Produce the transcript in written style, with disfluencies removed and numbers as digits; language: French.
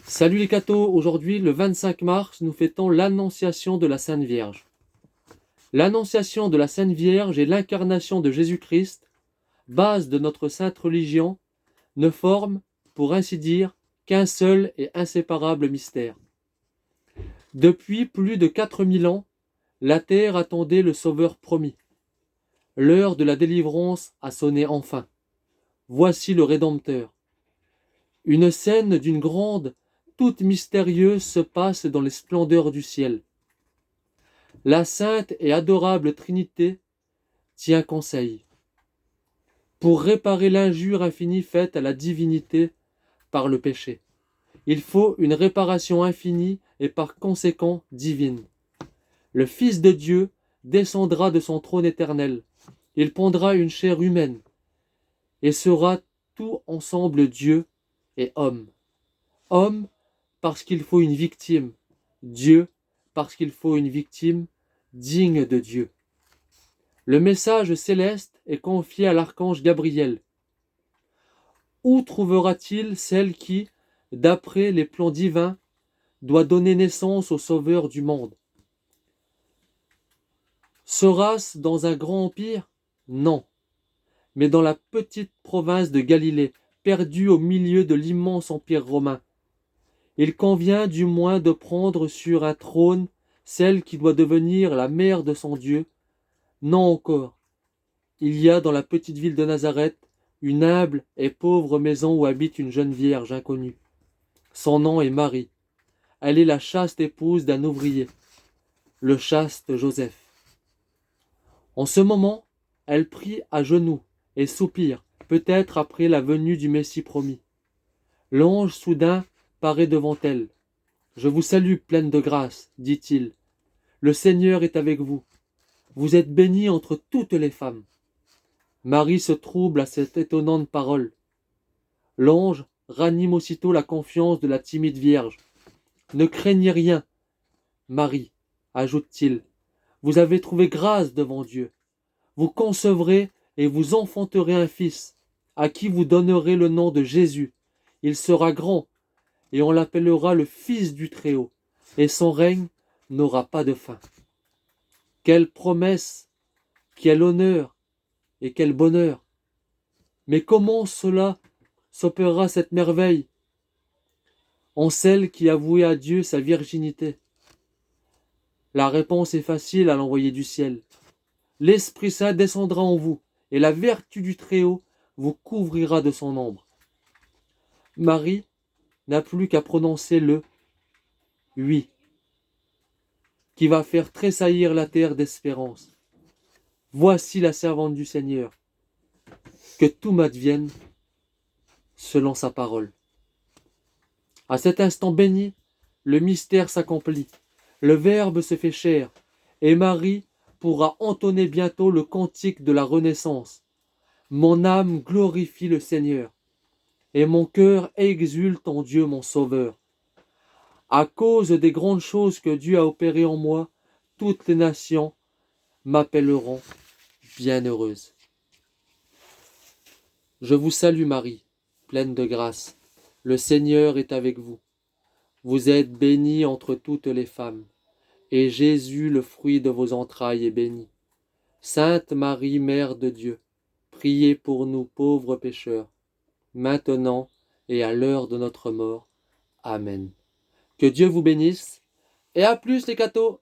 Salut les cathos, aujourd'hui le 25 mars, nous fêtons l'Annonciation de la Sainte Vierge. L'Annonciation de la Sainte Vierge et l'incarnation de Jésus-Christ, base de notre sainte religion, ne forment, pour ainsi dire, qu'un seul et inséparable mystère. Depuis plus de 4000 ans, la terre attendait le Sauveur promis. L'heure de la délivrance a sonné enfin. Voici le Rédempteur. Une scène d'une grande, toute mystérieuse se passe dans les splendeurs du ciel. La sainte et adorable Trinité tient conseil pour réparer l'injure infinie faite à la divinité par le péché. Il faut une réparation infinie et par conséquent divine. Le Fils de Dieu descendra de son trône éternel. Il prendra une chair humaine et sera tout ensemble Dieu et homme. Homme parce qu'il faut une victime. Dieu parce qu'il faut une victime digne de Dieu. Le message céleste est confié à l'archange Gabriel. Où trouvera-t-il celle qui, d'après les plans divins, doit donner naissance au Sauveur du monde? Sera-ce dans un grand empire? Non, mais dans la petite province de Galilée, perdue au milieu de l'immense empire romain. Il convient du moins de prendre sur un trône celle qui doit devenir la mère de son Dieu. Non encore. Il y a dans la petite ville de Nazareth une humble et pauvre maison où habite une jeune vierge inconnue. Son nom est Marie. Elle est la chaste épouse d'un ouvrier, le chaste Joseph. En ce moment, elle prie à genoux et soupire, peut-être après la venue du Messie promis. L'ange soudain paraît devant elle. « Je vous salue, pleine de grâce, dit-il. Le Seigneur est avec vous. Vous êtes bénie entre toutes les femmes. » Marie se trouble à cette étonnante parole. L'ange ranime aussitôt la confiance de la timide Vierge. « Ne craignez rien, Marie, ajoute-t-il. Vous avez trouvé grâce devant Dieu. Vous concevrez et vous enfanterez un fils, à qui vous donnerez le nom de Jésus. Il sera grand, et on l'appellera le Fils du Très-Haut, et son règne n'aura pas de fin. » Quelle promesse, quel honneur et quel bonheur! Mais comment cela s'opérera cette merveille en celle qui a voué à Dieu sa virginité? La réponse est facile à l'envoyé du ciel. L'Esprit Saint descendra en vous, et la vertu du Très-Haut vous couvrira de son ombre. Marie n'a plus qu'à prononcer le « oui » qui va faire tressaillir la terre d'espérance. Voici la servante du Seigneur. Que tout m'advienne selon sa parole. À cet instant béni, le mystère s'accomplit. Le Verbe se fait chair, et Marie pourra entonner bientôt le cantique de la renaissance. Mon âme glorifie le Seigneur, et mon cœur exulte en Dieu mon Sauveur. À cause des grandes choses que Dieu a opérées en moi, toutes les nations m'appelleront bienheureuse. Je vous salue Marie, pleine de grâce. Le Seigneur est avec vous. Vous êtes bénie entre toutes les femmes, et Jésus, le fruit de vos entrailles, est béni. Sainte Marie, Mère de Dieu, priez pour nous pauvres pécheurs, maintenant et à l'heure de notre mort. Amen. Que Dieu vous bénisse, et à plus les cathos!